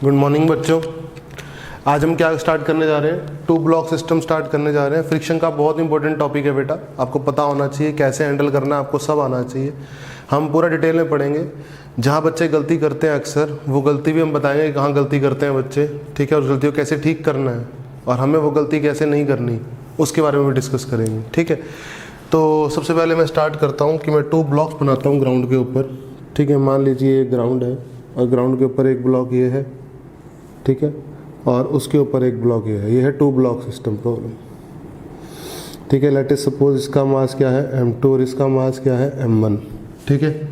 Good morning बच्चों। आज हम क्या स्टार्ट करने जा रहे हैं? टू ब्लॉक सिस्टम स्टार्ट करने जा रहे हैं। फ्रिक्शन का बहुत इंपॉर्टेंट टॉपिक है बेटा, आपको पता होना चाहिए कैसे हैंडल करना है, आपको सब आना चाहिए। हम पूरा डिटेल में पढ़ेंगे। जहाँ बच्चे गलती करते हैं अक्सर, वो गलती भी हम बताएंगे कहाँ गलती करते हैं बच्चे, ठीक है, और उस गलती को कैसे ठीक करना है और हमें वो गलती कैसे नहीं करनी, उसके बारे में भी डिस्कस करेंगे, ठीक है। तो सबसे पहले मैं स्टार्ट करता हूँ कि मैं टू ब्लॉक्स बनाता हूँ ग्राउंड के ऊपर, ठीक है। मान लीजिए ये ग्राउंड है और ग्राउंड के ऊपर एक ब्लॉक ये है, ठीक है, और उसके ऊपर एक ब्लॉक ये है टू ब्लॉक सिस्टम प्रॉब्लम, ठीक है। लेट अस सपोज इसका मास क्या है m2 और इसका मास क्या है m1, ठीक है।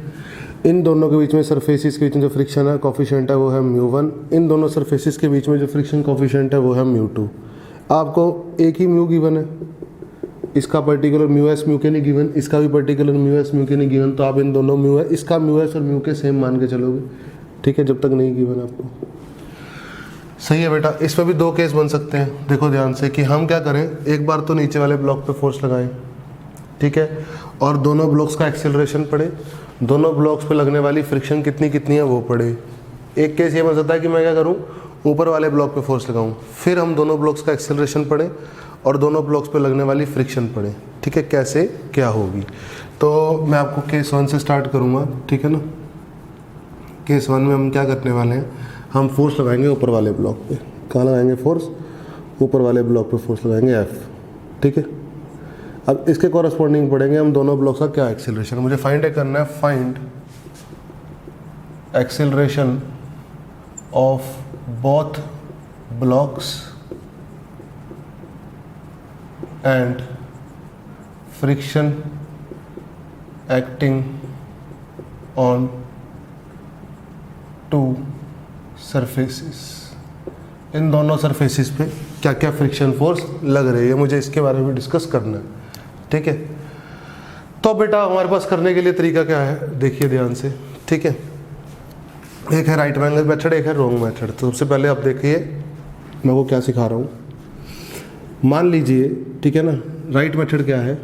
इन दोनों के बीच में सरफेसिस के बीच में जो फ्रिक्शन है कोफिशिएंट है वो है μ1। इन दोनों सरफेसिस के बीच में जो फ्रिक्शन कोफिशिएंट है वो है μ2। आपको एक ही म्यू गिवन है, इसका पर्टिकुलर μs म्यू के नहीं गिवन, इसका भी पर्टिकुलर μs म्यू के नहीं गिवन, तो आप इन दोनों म्यू है इसका μs और म्यू के सेम मान के चलोगे, ठीक है, जब तक नहीं गिवन आपको। सही है बेटा। इस पर भी दो केस बन सकते हैं, देखो ध्यान से कि हम क्या करें, एक बार तो नीचे वाले ब्लॉक पे फोर्स लगाएं, ठीक है, और दोनों ब्लॉक्स का एक्सेलरेशन पड़े, दोनों ब्लॉक्स पे लगने वाली फ्रिक्शन कितनी कितनी है वो पड़े। एक केस ये बन सकता है कि मैं क्या करूं, ऊपर वाले ब्लॉक पे फोर्स लगाऊं, फिर हम दोनों ब्लॉक्स का एक्सेलरेशन पड़े और दोनों ब्लॉक्स पे लगने वाली फ्रिक्शन पड़े, ठीक है। कैसे क्या होगी, तो मैं आपको केस 1 से स्टार्ट करूँगा, ठीक है ना। केस 1 में हम क्या करने वाले हैं, हम फोर्स लगाएंगे ऊपर वाले ब्लॉक पे। कहाँ लगाएंगे फोर्स? ऊपर वाले ब्लॉक पे फोर्स लगाएंगे F, ठीक है। अब इसके कॉरस्पॉन्डिंग पढ़ेंगे हम दोनों ब्लॉक्स का क्या एक्सेलरेशन, मुझे फाइंड करना है, find acceleration of both blocks and friction acting on two surfaces. इन दोनों सरफेसिस पे क्या क्या फ्रिक्शन फोर्स लग रही है, मुझे इसके बारे में डिस्कस करना है, ठीक है। तो बेटा हमारे पास करने के लिए तरीका क्या है, देखिए ध्यान से, ठीक है। एक है राइट एंगल मेथड, एक है रॉन्ग मेथड। तो सबसे पहले आप देखिए मैं वो क्या सिखा रहा हूँ। मान लीजिए, ठीक है ना, राइट मेथड क्या है,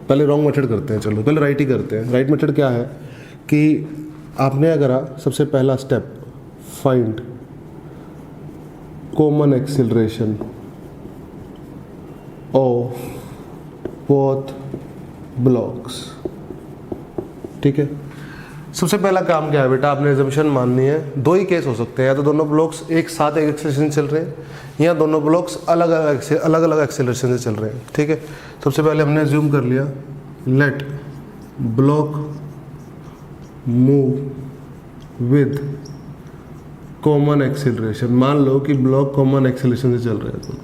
पहले रॉन्ग मेथड करते हैं, चलो पहले राइट ही करते हैं। राइट मेथड क्या है कि आपने अगर सबसे पहला step find common acceleration of both blocks, ठीक है। सबसे पहला काम क्या है बेटा, आपने एजम्पशन माननी है। दो ही केस हो सकते हैं, या तो दोनों ब्लॉक्स एक साथ एक एक्सेलरेशन चल रहे हैं, या दोनों ब्लॉक्स अलग अलग एक्सेलरेशन से चल रहे हैं, ठीक है। सबसे पहले हमने अज्यूम कर लिया, let block move with common acceleration. मान लो कि ब्लॉक कॉमन एक्सेलरेशन से चल रहे हैं,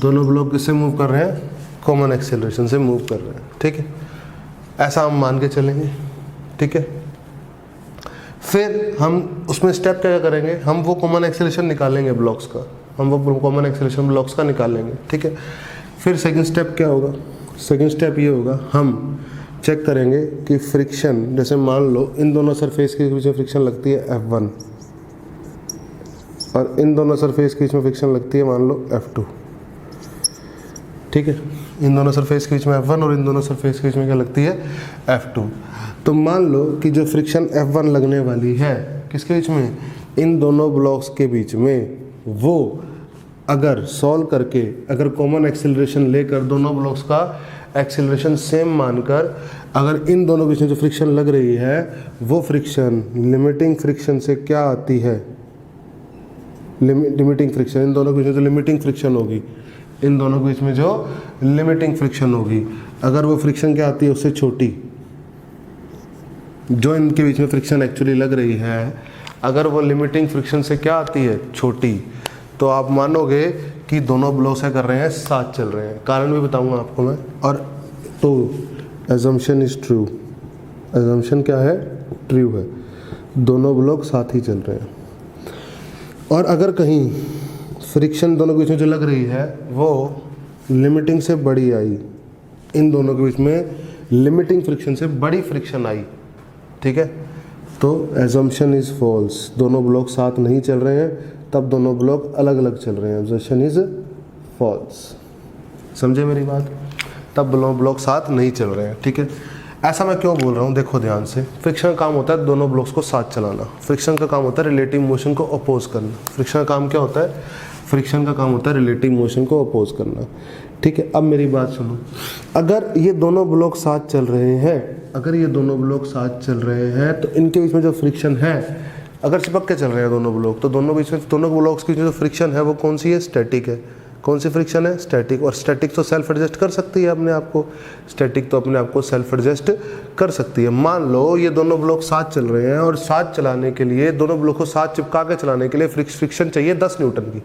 दोनों ब्लॉक किससे मूव कर रहे हैं, कॉमन एक्सेलरेशन से मूव कर रहे हैं, ठीक है। ऐसा हम मान के चलेंगे, ठीक है। फिर हम उसमें स्टेप क्या करेंगे, हम वो कॉमन एक्सेलरेशन निकालेंगे ब्लॉक्स का, हम वो कॉमन एक्सेलरेशन ब्लॉक्स का निकालेंगे, ठीक है। फिर सेकंड स्टेप क्या होगा, सेकंड स्टेप ये होगा, हम चेक करेंगे कि फ्रिक्शन, जैसे मान लो इन दोनों सरफेस के बीच में फ्रिक्शन लगती है F1 और इन दोनों सरफेस के बीच में फ्रिक्शन लगती है मान लो F2, ठीक है। इन दोनों सरफेस के बीच में F1 और इन दोनों सरफेस के बीच में क्या लगती है, F2। तो मान लो कि जो फ्रिक्शन F1 लगने वाली है किसके बीच में, इन दोनों ब्लॉक्स के बीच में, वो अगर सॉल्व करके, अगर कॉमन एक्सेलरेशन लेकर दोनों ब्लॉक्स का एक्सेलरेशन सेम मानकर, अगर इन दोनों के बीच में जो फ्रिक्शन लग रही है वो फ्रिक्शन लिमिटिंग फ्रिक्शन से क्या आती है, लिमिटिंग फ्रिक्शन, इन दोनों के बीच में जो लिमिटिंग फ्रिक्शन होगी, इन दोनों के बीच में जो लिमिटिंग फ्रिक्शन होगी, अगर वो फ्रिक्शन क्या आती है उससे छोटी, जो इनके बीच में फ्रिक्शन एक्चुअली लग रही है, अगर वो लिमिटिंग फ्रिक्शन से क्या आती है, छोटी, तो आप मानोगे कि दोनों ब्लॉक्स क्या कर रहे हैं, साथ चल रहे हैं। कारण भी बताऊंगा आपको मैं। और तो एजम्पशन इज ट्रू, एजम्पशन क्या है, ट्रू है, दोनों ब्लॉक साथ ही चल रहे हैं। और अगर कहीं फ्रिक्शन दोनों के बीच में जो लग रही है वो लिमिटिंग से बड़ी आई, इन दोनों के बीच में लिमिटिंग फ्रिक्शन से बड़ी फ्रिक्शन आई, ठीक है, तो एजम्पशन इज फॉल्स, दोनों ब्लॉक साथ नहीं चल रहे हैं, तब दोनों ब्लॉक अलग अलग चल रहे हैं, एजम्पशन इज फॉल्स। समझे मेरी बात, तब दोनों ब्लॉक साथ नहीं चल रहे हैं, ठीक है। ऐसा मैं क्यों बोल रहा हूँ, देखो ध्यान से। फ्रिक्शन का काम होता है दोनों ब्लॉक्स को साथ चलाना, फ्रिक्शन का काम होता है रिलेटिव मोशन को अपोज करना। फ्रिक्शन का काम क्या होता है, फ्रिक्शन का काम होता है रिलेटिव मोशन को अपोज करना, ठीक है। अब मेरी बात सुनो, अगर ये दोनों ब्लॉक साथ चल रहे हैं, अगर ये दोनों ब्लॉक साथ चल रहे हैं तो इनके बीच में जो फ्रिक्शन है, अगर चिपक के चल रहे हैं दोनों ब्लॉक, तो दोनों ब्लॉक्स की जो फ्रिक्शन है वो कौन सी है, स्टैटिक है। कौन सी फ्रिक्शन है, स्टैटिक। और स्टैटिक तो सेल्फ एडजस्ट कर सकती है अपने आप को, स्टैटिक तो अपने आप को सेल्फ एडजस्ट कर सकती है। मान लो ये दोनों ब्लॉक साथ चल रहे हैं और साथ चलाने के लिए, दोनों ब्लॉक को साथ चिपका के चलाने के लिए फ्रिक्शन चाहिए 10 न्यूटन की।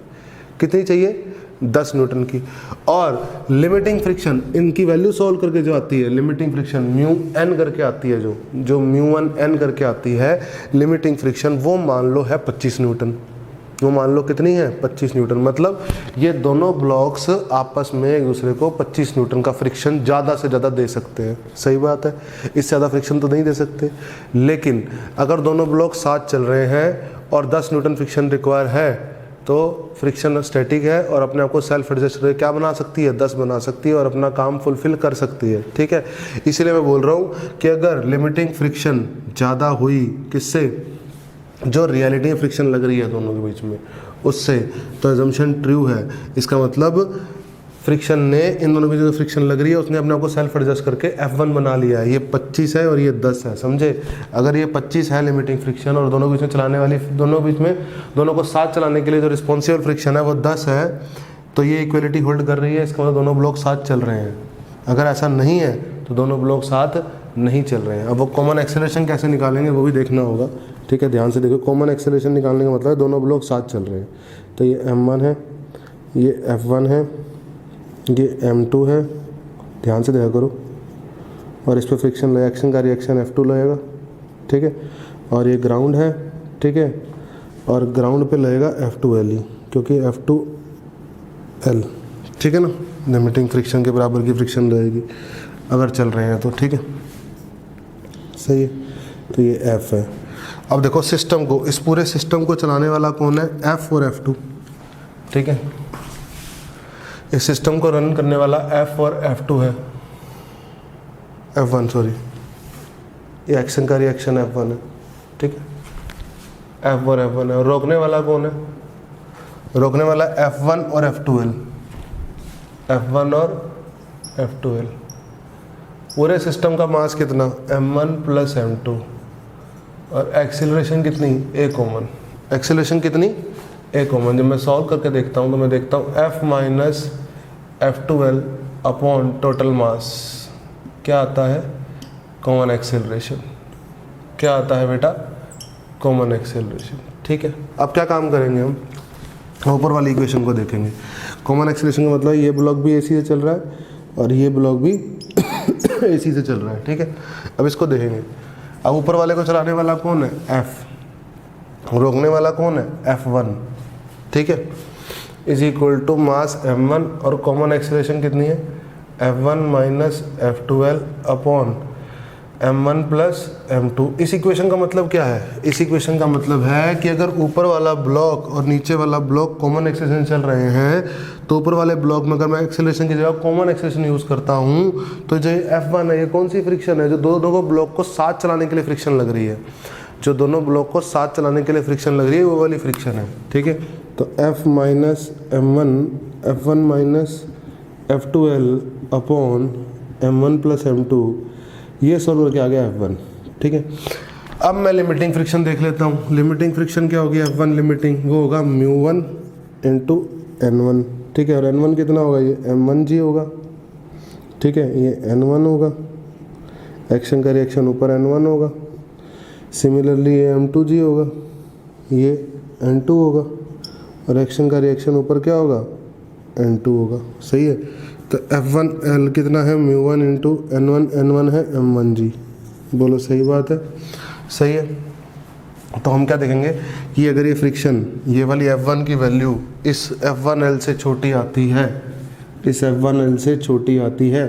कितनी चाहिए, 10 न्यूटन की। और लिमिटिंग फ्रिक्शन, इनकी वैल्यू सॉल्व करके जो आती है, लिमिटिंग फ्रिक्शन म्यू एन करके आती है, जो म्यू वन एन करके आती है लिमिटिंग फ्रिक्शन, वो मान लो है 25 न्यूटन। वो मान लो कितनी है, 25 न्यूटन। मतलब ये दोनों ब्लॉक्स आपस में एक दूसरे को 25 न्यूटन का फ्रिक्शन ज़्यादा से ज़्यादा दे सकते हैं। सही बात है, इससे ज़्यादा फ्रिक्शन तो नहीं दे सकते। लेकिन अगर दोनों ब्लॉक साथ चल रहे हैं और 10 न्यूटन फ्रिक्शन रिक्वायर है, तो फ्रिक्शन स्टैटिक है और अपने आप को सेल्फ एडजस्ट क्या बना सकती है, 10 बना सकती है और अपना काम फुलफिल कर सकती है, ठीक है। इसीलिए मैं बोल रहा हूँ कि अगर लिमिटिंग फ्रिक्शन ज़्यादा हुई किससे, जो रियलिटी में फ्रिक्शन लग रही है दोनों के बीच में, उससे, तो एजम्पशन ट्रू है। इसका मतलब फ्रिक्शन ने, इन दोनों की जो फ्रिक्शन लग रही है उसने अपने आप को सेल्फ एडजस्ट करके F1 बना लिया है। ये 25 है और ये 10 है, समझे। अगर ये 25 है लिमिटिंग फ्रिक्शन और दोनों के बीच में चलाने वाली, दोनों को साथ चलाने के लिए जो रिस्पॉन्सिबल फ्रिक्शन है वो 10 है, तो ये इक्वलिटी होल्ड कर रही है। इसका मतलब दोनों ब्लॉक साथ चल रहे हैं। अगर ऐसा नहीं है तो दोनों ब्लॉक साथ नहीं चल रहे हैं। अब वो कॉमन एक्सेलरेशन कैसे निकालेंगे वो भी देखना होगा, ठीक है। ध्यान से देखो, कॉमन एक्सेलरेशन निकालने का मतलब है दोनों ब्लॉक साथ चल रहे हैं। तो ये M1 है, ये F1 है, ये M2 है, ध्यान से देखा करो। और इस पर फ्रिक्शन रिएक्शन का रिएक्शन F2 लगेगा, ठीक है। और ये ग्राउंड है, ठीक है। और ग्राउंड पे लगेगा F2L, क्योंकि F2L, ठीक है ना। लिमिटिंग फ्रिक्शन के बराबर की फ्रिक्शन रहेगी अगर चल रहे हैं तो, ठीक है, सही है। तो ये F है। अब देखो सिस्टम को, इस पूरे सिस्टम को चलाने वाला कौन है, F और F2, ठीक है। इस सिस्टम को रन करने वाला F और F2 है, F1 सॉरी, ये एक्शन का रिएक्शन F1 है, ठीक है। F और F1 है। और रोकने वाला कौन है, रोकने वाला F1 और F2L, F1 और F2L। पूरे सिस्टम का मास कितना, M1 प्लस M2, और एक्सीलरेशन कितनी, A कॉमन। एक्सीलरेशन कितनी, A कॉमन। जब मैं सॉल्व करके देखता हूँ तो मैं देखता हूँ F minus F2L upon total mass क्या आता है, कॉमन एक्सीलरेशन। क्या आता है बेटा, कॉमन एक्सीलरेशन, ठीक है। अब क्या काम करेंगे हम, ऊपर वाली इक्वेशन को देखेंगे। कॉमन एक्सीलरेशन का मतलब ये ब्लॉक भी AC से चल रहा है और ये ब्लॉक भी AC से चल रहा है, ठीक है। अब इसको देखेंगे। अब ऊपर वाले को चलाने वाला कौन है, F, रोकने वाला कौन है, F1, ठीक है। Is equal to mass M1 और कॉमन एक्सीलरेशन कितनी है, F1 minus F2L upon M1 plus M2। इस इक्वेशन का मतलब क्या है, इस इक्वेशन का मतलब है कि अगर ऊपर वाला ब्लॉक और नीचे वाला ब्लॉक कॉमन एक्सीलरेशन चल रहे हैं, तो ऊपर वाले ब्लॉक में अगर मैं एक्सीलरेशन की जगह कॉमन एक्सीलरेशन यूज़ करता हूँ, तो जो F1 है ये कौन सी फ्रिक्शन है, जो दोनों को ब्लॉक को साथ चलाने के लिए फ्रिक्शन लग रही है, जो दोनों ब्लॉक को साथ चलाने के लिए फ्रिक्शन लग रही है वो वाली फ्रिक्शन है, ठीक है। तो F minus M1, F1 minus F2L upon M1 plus M2, ये सॉल्व करके आ गया F1, ठीक है। अब मैं लिमिटिंग फ्रिक्शन देख लेता हूँ। लिमिटिंग फ्रिक्शन क्या होगी, F1 लिमिटिंग, वो होगा μ1 इंटू N1, ठीक है। और N1 कितना होगा, ये M1G होगा, ठीक है। ये N1 होगा, एक्शन का रिएक्शन ऊपर N1 होगा। सिमिलरली ये M2G होगा, ये N2 होगा, और एक्शन का रिएक्शन ऊपर क्या होगा, N2 होगा, सही है। तो F1L कितना है, μ1 इंटू N1, N1 है M1G, बोलो सही बात है, सही है। तो हम क्या देखेंगे कि अगर ये फ्रिक्शन, ये वाली F1 की वैल्यू इस F1L से छोटी आती है, इस F1L से छोटी आती है,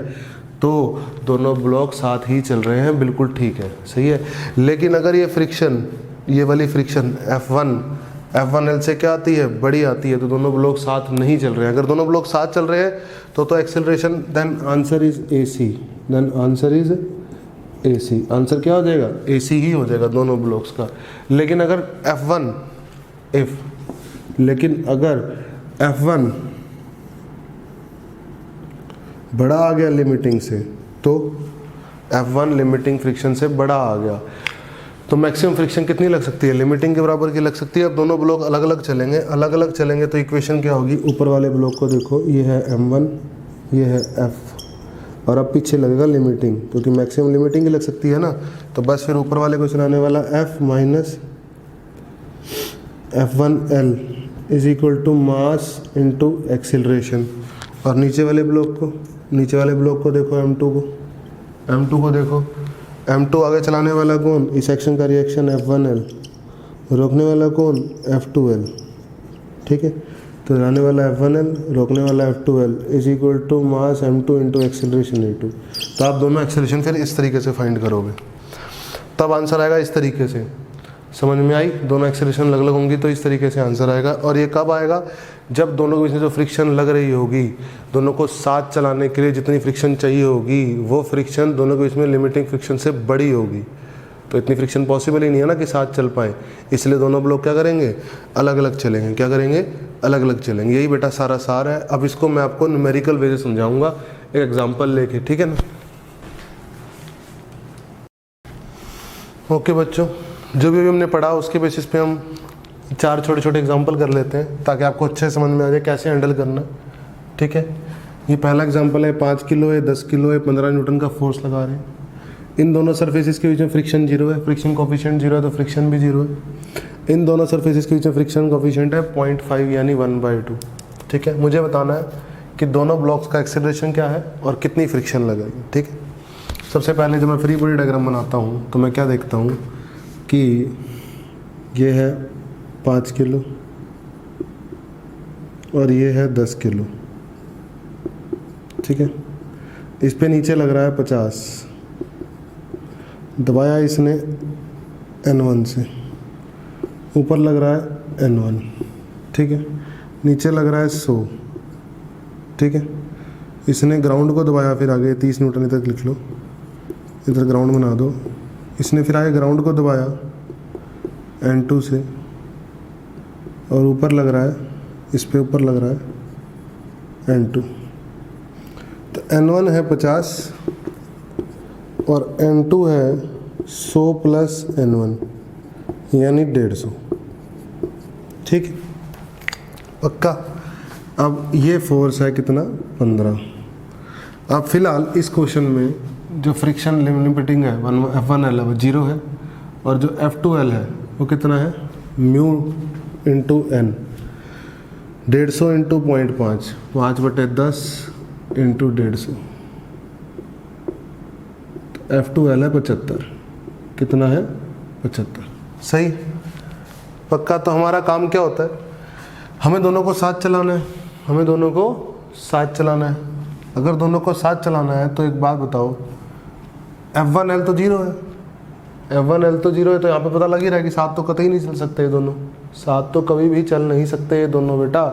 तो दोनों ब्लॉक साथ ही चल रहे हैं, बिल्कुल ठीक है, सही है। लेकिन अगर ये फ्रिक्शन, ये वाली फ्रिक्शन F1L से क्या आती है, बड़ी आती है, तो दोनों ब्लॉक साथ नहीं चल रहे हैं। अगर दोनों ब्लॉक साथ चल रहे हैं तो acceleration, then answer is AC, then answer is AC। Answer क्या हो जाएगा? AC ही हो जाएगा दोनों ब्लॉक्स का। लेकिन अगर F1 बड़ा आ गया लिमिटिंग से, तो F1 लिमिटिंग फ्रिक्शन से बड़ा आ गया, तो मैक्सिमम फ्रिक्शन कितनी लग सकती है? लिमिटिंग के बराबर की लग सकती है। अब दोनों ब्लॉक अलग अलग चलेंगे तो इक्वेशन क्या होगी? ऊपर वाले ब्लॉक को देखो, ये है M1, ये है F, और अब पीछे लगेगा लिमिटिंग, क्योंकि मैक्सिमम लिमिटिंग ही लग सकती है ना। तो बस फिर ऊपर वाले को चलाने वाला F minus F1L is equal to mass into acceleration. और नीचे वाले ब्लॉक को देखो, M2 को देखो, M2 आगे चलाने वाला कौन? इस एक्शन का रिएक्शन F1L, रोकने वाला कौन? F2L। ठीक है, तो चलाने वाला F1L, रोकने वाला F2L is equal to mass M2 into acceleration A2। तो आप दोनों एक्सेलरेशन फिर इस तरीके से फाइंड करोगे, तब आंसर आएगा इस तरीके से। समझ में आई? दोनों एक्सेलरेशन अलग अलग होंगी तो इस तरीके से आंसर आएगा। और ये कब आएगा? जब दोनों के बीच में जो फ्रिक्शन लग रही होगी, दोनों को साथ चलाने के लिए जितनी फ्रिक्शन चाहिए होगी, वो फ्रिक्शन दोनों के बीच में लिमिटिंग फ्रिक्शन से बड़ी होगी। तो इतनी फ्रिक्शन पॉसिबल ही नहीं है ना कि साथ चल पाए, इसलिए दोनों ब्लॉक क्या करेंगे? अलग अलग चलेंगे। क्या करेंगे? अलग अलग चलेंगे। यही बेटा सारा सार है। अब इसको मैं आपको न्यूमेरिकल वे से समझाऊंगा, एक एग्जाम्पल लेके, ठीक है ना। ओके बच्चों, जो भी हमने पढ़ा उसके बेसिस पे हम 4 छोटे छोटे एग्जांपल कर लेते हैं, ताकि आपको अच्छे समझ में आ जाए कैसे हैंडल करना। ठीक है, ये पहला एग्जांपल है, 5 किलो है, 10 किलो है, 15 न्यूटन का फोर्स लगा रहे हैं। इन दोनों सरफेसेस के बीच में फ्रिक्शन 0 है, फ्रिक्शन कोफिशिएंट 0 है, तो फ्रिक्शन भी 0 है। इन दोनों सरफेसेस के बीच में फ्रिक्शन कोफिशिएंट है 0.5 यानी 1/2। ठीक है, मुझे बताना है कि दोनों ब्लॉक्स का एक्सेलरेशन क्या है और कितनी फ्रिक्शन लगेगी। ठीक है, सबसे पहले जब मैं फ्री बॉडी डायग्राम बनाता हूँ तो मैं क्या देखता हूँ कि ये है 5 किलो और ये है 10 किलो। ठीक है, इस पे नीचे लग रहा है 50, दबाया इसने N1 से, ऊपर लग रहा है N1। ठीक है, नीचे लग रहा है 100। ठीक है, इसने ग्राउंड को दबाया, फिर आगे 30 न्यूटन इधर लिख लो, इधर ग्राउंड बना दो। इसने फिर आगे ग्राउंड को दबाया N2 से, और ऊपर लग रहा है, इस पे ऊपर लग रहा है N2। तो N1 है 50 और N2 है 100 प्लस N1 यानी 150। ठीक, पक्का। अब ये फोर्स है कितना? 15। अब फिलहाल इस क्वेश्चन में जो फ्रिक्शन लिमिटिंग है F1L है वो 0 है, और जो F2L है वो कितना है? Mu into N, 150 into 0.5, 5/10 into 150। F2L है 75। कितना है? 75। सही, पक्का। तो हमारा काम क्या होता है? हमें दोनों को साथ चलाना है, हमें दोनों को साथ चलाना है। अगर दोनों को साथ चलाना है तो एक बात बताओ, F1L तो 0 है, F1L तो 0 है, तो यहाँ पे पता लग ही रहा है कि साथ तो कतई नहीं चल सकते ये दोनों, साथ तो कभी भी चल नहीं सकते ये दोनों। बेटा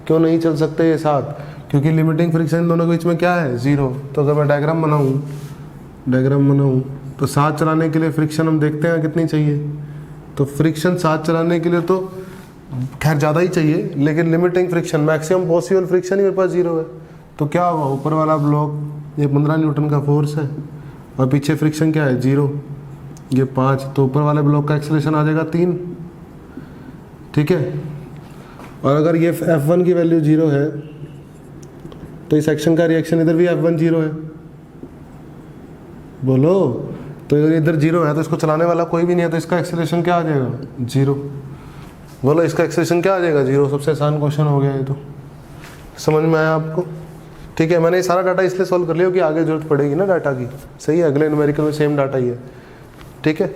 क्यों नहीं चल सकते ये साथ? क्योंकि लिमिटिंग फ्रिक्शन दोनों के बीच में क्या है? 0। तो अगर मैं डायग्राम बनाऊँ तो साथ चलाने के लिए फ्रिक्शन हम देखते हैं कितनी चाहिए। तो फ्रिक्शन साथ चलाने के लिए तो खैर ज़्यादा ही चाहिए, लेकिन limiting friction, maximum possible friction ही मेरे पास 0 है। तो क्या होगा? ऊपर वाला ब्लॉक ये 15 न्यूटन का फोर्स है और पीछे फ्रिक्शन क्या है? 0, ये 5, तो ऊपर वाले ब्लॉक का एक्सेलरेशन आ जाएगा 3। ठीक है, और अगर ये F1 की वैल्यू 0 है तो इस एक्शन का रिएक्शन इधर भी F1 0 है। बोलो, तो इधर 0 है तो इसको चलाने वाला कोई भी नहीं है, तो इसका एक्सेलरेशन क्या आ जाएगा? 0। बोलो, इसका एक्सेलरेशन क्या आ जाएगा? 0। सबसे आसान क्वेश्चन हो गया ये तो। समझ में आया आपको? ठीक है, मैंने ये सारा डाटा इसलिए सॉल्व कर लिया कि आगे जरूरत पड़ेगी ना डाटा की। सही है, अगले न्यूमेरिकल में सेम डाटा ही है। ठीक है,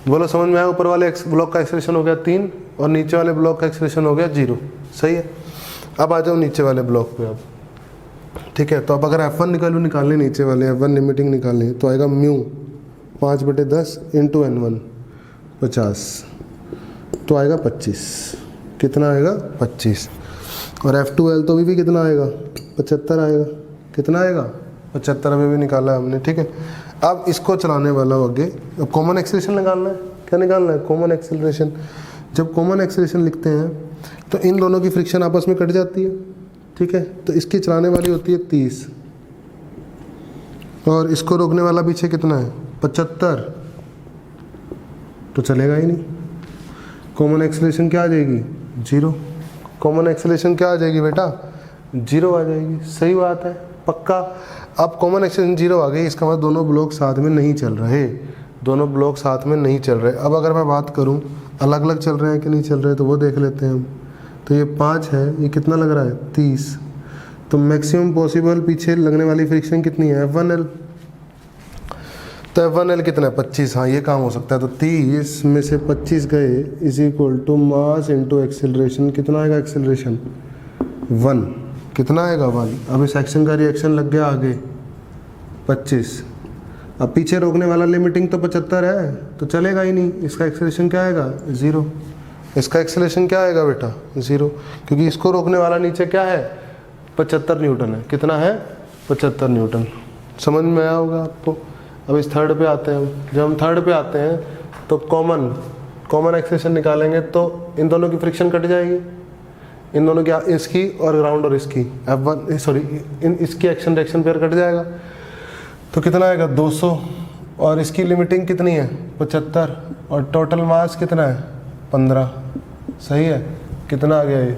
बोलो समझ में आया? ऊपर वाले ब्लॉक का एक्सेलरेशन हो गया 3 और नीचे वाले ब्लॉक का एक्सेलरेशन हो गया 0। सही है, अब आ जाओ नीचे वाले ब्लॉक पे अब। ठीक है, तो अब अगर F1 निकालनी, नीचे वाले F1 लिमिटिंग निकालनी है तो आएगा म्यू 5/10 इंटू N1 50, तो आएगा 25। कितना आएगा? 25। और F2L तो भी कितना आएगा? 75 आएगा। कितना आएगा? 75 अभी भी निकाला है हमने। ठीक है, अब इसको चलाने वाला हो आगे, अब कॉमन एक्सेलरेशन निकालना है। क्या निकालना है? Common acceleration. जब कॉमन एक्सेलरेशन लिखते हैं तो इन दोनों की फ्रिक्शन आपस में कट जाती है, ठीक है। तो इसकी चलाने वाली होती है 30 और इसको रोकने वाला पीछे कितना है? 75। तो चलेगा ही नहीं। कॉमन एक्सेलरेशन क्या आ जाएगी? 0। कॉमन एक्सेलरेशन क्या आ जाएगी बेटा? 0 आ जाएगी। सही बात है, पक्का। अब कॉमन एक्सेलरेशन 0 आ गई, इसका मतलब दोनों ब्लॉक साथ में नहीं चल रहे, दोनों ब्लॉक साथ में नहीं चल रहे। अब अगर मैं बात करूं अलग अलग चल रहे हैं कि नहीं चल रहे, तो वो देख लेते हैं हम। तो ये 5 है, ये कितना लग रहा है? 30। तो मैक्सिमम पॉसिबल पीछे लगने वाली फ्रिक्शन कितनी है? F1L। तो F1L कितना है? 25। हाँ, ये काम हो सकता है। तो 30 में से 25 गए is equal to mass into acceleration. कितना आएगा एक्सेलरेशन? 1। कितना आएगा? 1। अब इस एक्शन का रिएक्शन लग गया आगे 25। अब पीछे रोकने वाला लिमिटिंग तो 75 है, तो चलेगा ही नहीं। इसका एक्सेलरेशन क्या आएगा? 0। इसका एक्सेलरेशन क्या आएगा बेटा? 0, क्योंकि इसको रोकने वाला नीचे क्या है? 75 न्यूटन है। कितना है? 75 न्यूटन। समझ में आया होगा आपको। अब इस थर्ड पे आते हैं हम। जब हम थर्ड पे आते हैं तो कॉमन एक्सेलरेशन निकालेंगे तो इन दोनों की फ्रिक्शन कट जाएगी, इन दोनों की, इसकी और ग्राउंड और इसकी F1 सॉरी इसकी एक्शन रिएक्शन पेयर कट जाएगा। तो कितना आएगा? 200। और इसकी लिमिटिंग कितनी है? 75। और टोटल मास कितना है? 15। सही है। कितना आ गया ये?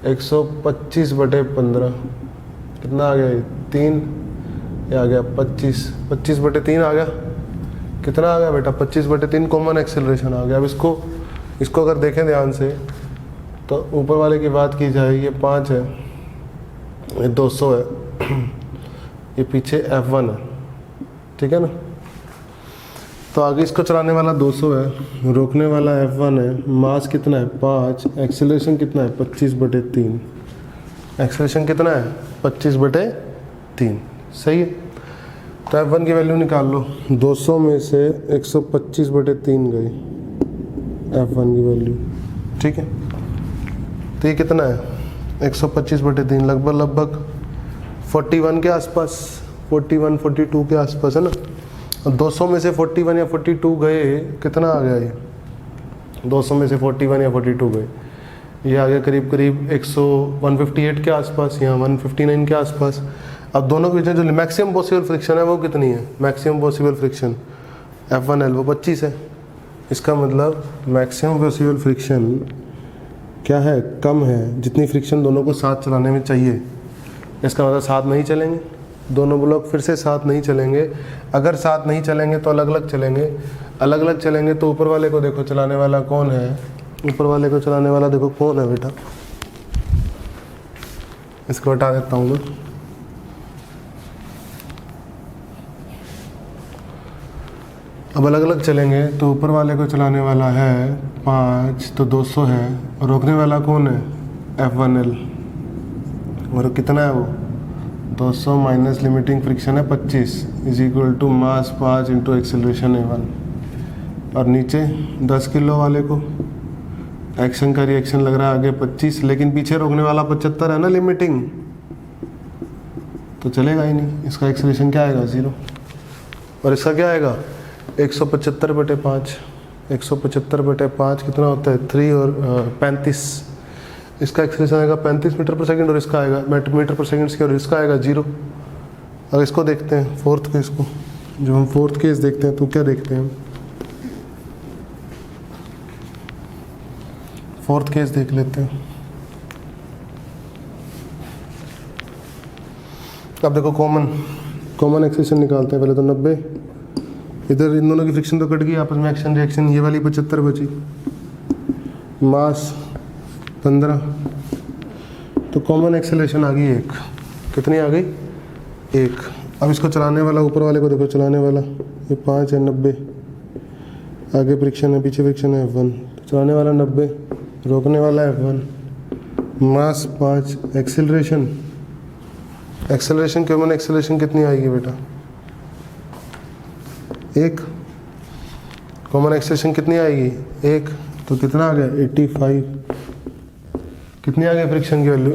125/15। कितना आ गया ये? 3। ये आ गया 25। 25/3 आ गया। कितना आ गया बेटा? 25/3 कॉमन एक्सेलरेशन आ गया। अब इसको अगर देखें ध्यान से तो ऊपर वाले की बात की जाए, ये 5 है, ये 200 है, ये पीछे F1 है, ठीक है ना। तो आगे इसको चलाने वाला 200 है, रोकने वाला F1 है, मास कितना है? 5, एक्सेलरेशन कितना है? 25/3। एक्सेलरेशन कितना है? 25/3। सही है। तो F1 की वैल्यू निकाल लो। 200 में से 125/3 गई F1 की वैल्यू, ठीक है। तो ये कितना है? 125/3, लगभग 41 के आसपास, 41-42 के आसपास है ना। 200 में से 41 या 42 गए, कितना आ गया ये? 200 में से 41 या 42 गए, ये आ गया करीब 158 के आसपास या 159 के आसपास। अब दोनों के बीच में जो मैक्सिमम पॉसिबल फ्रिक्शन है वो कितनी है? मैक्सिमम पॉसिबल फ्रिक्शन F1L वो 25 है। इसका मतलब मैक्सिमम पॉसिबल फ्रिक्शन क्या है? कम है, जितनी फ्रिक्शन दोनों को साथ चलाने में चाहिए। इसका मतलब साथ नहीं चलेंगे, दोनों ब्लॉक फिर से साथ नहीं चलेंगे। अगर साथ नहीं चलेंगे तो अलग अलग चलेंगे। अलग अलग चलेंगे तो ऊपर वाले को देखो चलाने वाला कौन है? ऊपर वाले को चलाने वाला देखो कौन है बेटा? इसको हटा देता हूँ मैं। अब अलग अलग चलेंगे तो ऊपर वाले को चलाने वाला है 5, तो 200 है, और रोकने वाला कौन है? F1L। और कितना है वो? 200 माइनस लिमिटिंग फ्रिक्शन है 25 is equal to mass 5 into acceleration A1। और नीचे 10 किलो वाले को एक्शन का रिएक्शन लग रहा है आगे 25, लेकिन पीछे रोकने वाला 75 है ना लिमिटिंग, तो चलेगा ही नहीं। इसका एक्सेलरेशन क्या आएगा? 0। और इसका क्या आएगा? 175/5। 175/5 कितना होता है? 3 और 35। इसका एक्सेलरेशन आएगा 35 मीटर पर सेकंड और इसका आएगा मीटर पर सेकंड की, और इसका आएगा 0। अब इसको देखते हैं फोर्थ केस को। जो हम फोर्थ केस देखते हैं तो क्या देखते हैं? फोर्थ केस देख लेते हैं। अब देखो कॉमन एक्सेलरेशन निकालते हैं। पहले तो 90, इधर इन दोनों की फ्रिक्शन तो कट गई आपस में, एक्शन रिएक्शन, ये वाली 75 बची, मास 15, तो कॉमन एक्सेलरेशन आ गई 1। कितनी आ गई? 1। अब इसको चलाने वाला, ऊपर वाले को देखो चलाने वाला, ये 5 है, 90, आगे फ्रिक्शन है, पीछे फ्रिक्शन है F1, तो चलाने वाला 90, रोकने वाला F1, मास 5, एक्सेलरेशन कॉमन एक्सेलरेशन कितनी आएगी बेटा? 1। कॉमन एक्सेलरेशन कितनी आएगी? 1। तो कितना आ गया? 85। कितनी आ गई फ्रिक्शन की वैल्यू?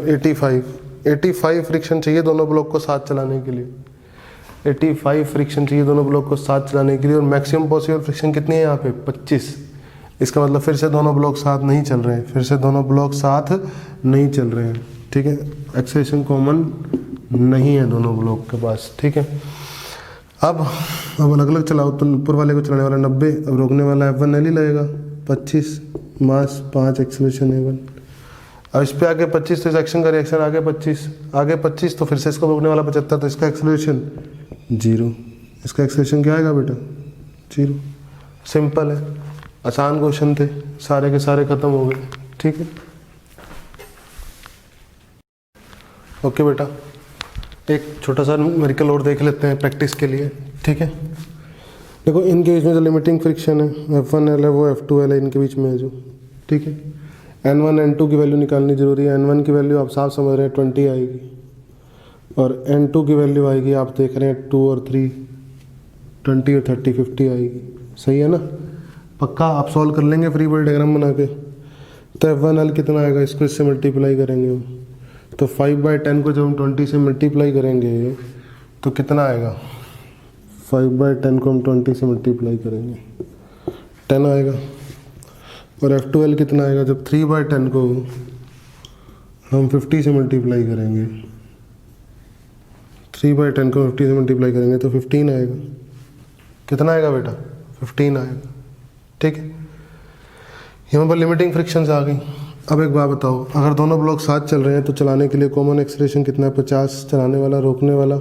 85 फ्रिक्शन चाहिए दोनों ब्लॉक को साथ चलाने के लिए। 85 फ्रिक्शन चाहिए दोनों ब्लॉक को साथ चलाने के लिए, और मैक्सिमम पॉसिबल फ्रिक्शन कितनी है यहाँ पे 25। इसका मतलब फिर से दोनों ब्लॉक साथ नहीं चल रहे हैं, फिर से दोनों ब्लॉक साथ नहीं चल रहे हैं, ठीक है। एक्सेलरेशन कॉमन नहीं है दोनों ब्लॉक के पास, ठीक है। अब अलग अलग चलाओ तो ऊपर वाले को चलाने वाला 90, अब रोकने वाला F1L ही लगेगा 25, मास 5, एक्सेलरेशन A1। अब इस पे आगे 25 तो इस एक्शन का रिएक्शन आगे 25, आगे 25 तो फिर से इसको रोकने वाला 75, तो इसका एक्सेलरेशन 0, इसका एक्सेलरेशन क्या आएगा बेटा 0। सिंपल है, आसान क्वेश्चन थे, सारे के सारे खत्म हो गए, ठीक है। ओके बेटा, एक छोटा सा न्यूमेरिकल और देख लेते हैं प्रैक्टिस के लिए, ठीक है। देखो इनके बीच में जो लिमिटिंग फ्रिक्शन है F1L है वो F2L है इनके बीच में है जो, ठीक है। N1 N2 की वैल्यू निकालनी जरूरी है। N1 की वैल्यू आप साफ समझ रहे हैं 20 आएगी, और N2 की वैल्यू आएगी आप देख रहे हैं 2 और 3, 20 और 30 50 आएगी, सही है ना। पक्का आप सॉल्व कर लेंगे फ्री बॉडी डायग्राम बना के। तो F1L कितना आएगा, इसको इससे मल्टीप्लाई करेंगे हम, तो 5/10 को जब हम 20 से मल्टीप्लाई करेंगे तो कितना आएगा, 5/10 को हम 20 से मल्टीप्लाई करेंगे 10 आएगा। और F2L कितना आएगा, जब 3/10 को हम 50 से मल्टीप्लाई करेंगे, 3/10 को 50 से मल्टीप्लाई करेंगे तो 15 आएगा। कितना आएगा बेटा 15 आएगा, ठीक है। यहाँ पर लिमिटिंग फ्रिक्शंस आ गई। अब एक बात बताओ, अगर दोनों ब्लॉक साथ चल रहे हैं तो चलाने के लिए कॉमन एक्सेलरेशन कितना है 50, चलाने वाला रोकने वाला,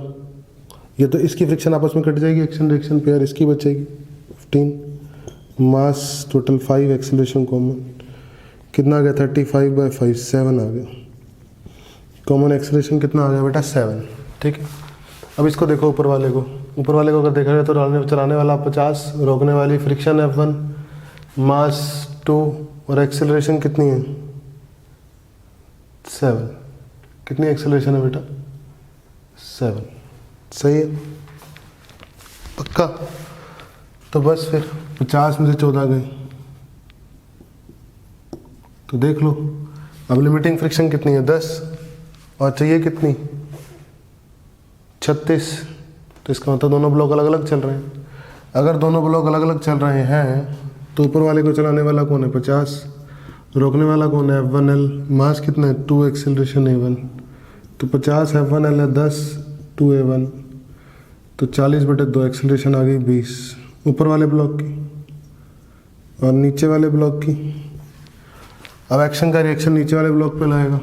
ये तो इसकी फ्रिक्शन आपस में कट जाएगी, एक्शन रिएक्शन पेयर इसकी बचेगी 15, मास टोटल 5, एक्सेलरेशन कॉमन कितना आ गया 35/5, 7 आ गया। कॉमन एक्सेलरेशन कितना आ गया बेटा 7, ठीक है। अब इसको देखो ऊपर वाले को, ऊपर वाले को अगर देखा जाए तो चलाने वाला 50, रोकने वाली फ्रिक्शन F1, मास 2 और एक्सेलरेशन कितनी है 7। कितनी एक्सेलरेशन है बेटा 7, सही है पक्का। तो बस फिर 50 में से 14 गए, तो देख लो। अब लिमिटिंग फ्रिक्शन कितनी है 10, और चाहिए कितनी 36, तो इसका मतलब दोनों ब्लॉक अलग अलग चल रहे हैं। अगर दोनों ब्लॉक अलग अलग चल रहे हैं तो ऊपर वाले को चलाने वाला कौन है 50, रोकने वाला कौन है F1L, मास कितना है 2, एक्सेलरेशन A1, तो 50 F1L है 10, 2 A1, तो 40/2 एक्सेलरेशन आ गई 20 ऊपर वाले ब्लॉक की, और नीचे वाले ब्लॉक की। अब एक्शन का रिएक्शन नीचे वाले ब्लॉक पे लाएगा,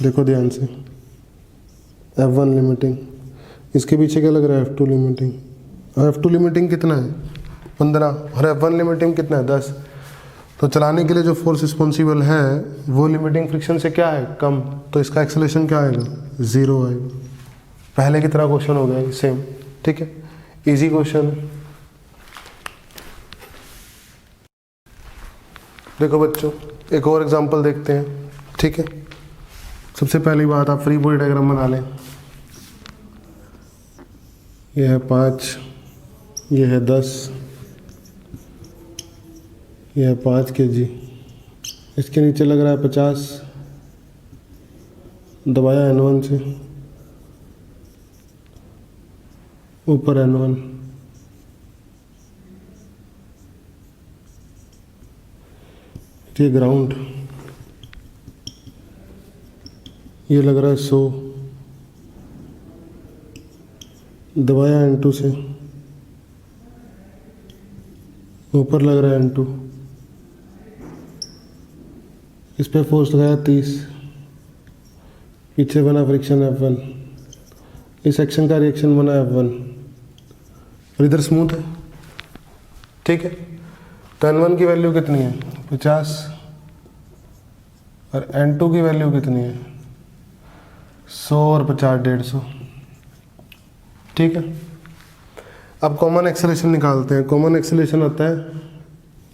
देखो ध्यान से। F1 लिमिटिंग, इसके पीछे क्या लग रहा है F2 लिमिटिंग, और F2 लिमिटिंग कितना है 15, और F1 लिमिटिंग कितना है 10। तो चलाने के लिए जो फोर्स रिस्पॉन्सिबल है वो लिमिटिंग फ्रिक्शन से क्या है कम, तो इसका एक्सेलरेशन क्या आएगा 0 आएगा। पहले की तरह क्वेश्चन हो गया सेम, ठीक है, इजी क्वेश्चन। देखो बच्चों एक और एग्जांपल देखते हैं, ठीक है। सबसे पहली बात आप फ्री बॉडी डायग्राम बना लें। यह है 5, यह है 10, यह है 5 kg, इसके नीचे लग रहा है 50, दबाया N1 से, ऊपर N1, ये ग्राउंड, ये लग रहा है 100, दबाया N2 से, ऊपर लग रहा है N2, इस पे फोर्स लगाया 30, पीछे बना फ्रिक्शन F1, इस एक्शन का रिएक्शन बना F1, और इधर स्मूथ है, ठीक है। तो N1 की वैल्यू कितनी है 50, और N2 की वैल्यू कितनी है 100 और 50 150, ठीक है। अब कॉमन एक्सेलरेशन निकालते हैं। कॉमन एक्सेलरेशन आता है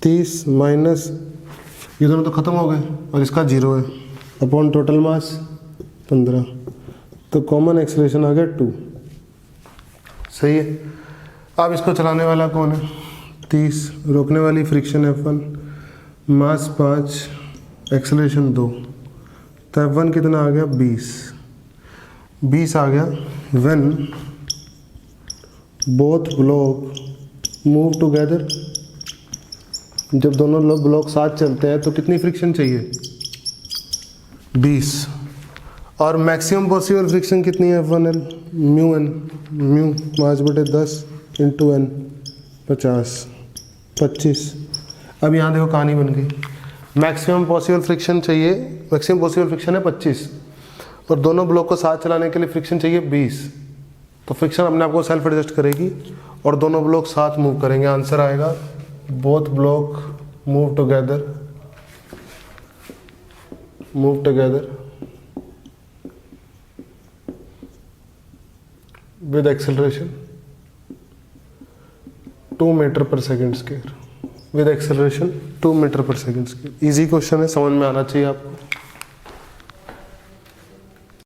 30 माइनस, ये दोनों तो खत्म हो गए और इसका 0 है, अपॉन टोटल मास 15, तो कॉमन एक्सेलरेशन आ गया 2, सही है। अब इसको चलाने वाला कौन है 30, रोकने वाली फ्रिक्शन F1, मास 5, एक्सेलरेशन 2, तो F1 कितना आ गया 20 आ गया। When both block move together, जब दोनों ब्लॉक साथ चलते हैं तो कितनी फ्रिक्शन चाहिए 20, और मैक्सिमम पॉसिबल फ्रिक्शन कितनी है F1L mu N, mu 5/10 into N 25। अब यहाँ देखो कहानी बन गई, मैक्सिमम पॉसिबल फ्रिक्शन चाहिए, मैक्सिमम पॉसिबल फ्रिक्शन है 25 और दोनों ब्लॉक को साथ चलाने के लिए फ्रिक्शन चाहिए 20, तो फ्रिक्शन अपने आप को सेल्फ एडजस्ट करेगी और दोनों ब्लॉक साथ मूव करेंगे। आंसर आएगा both block move together with acceleration 2 metre per second square, with acceleration 2 metre per second square. Easy question है, समझ में आना चाहिए आपको।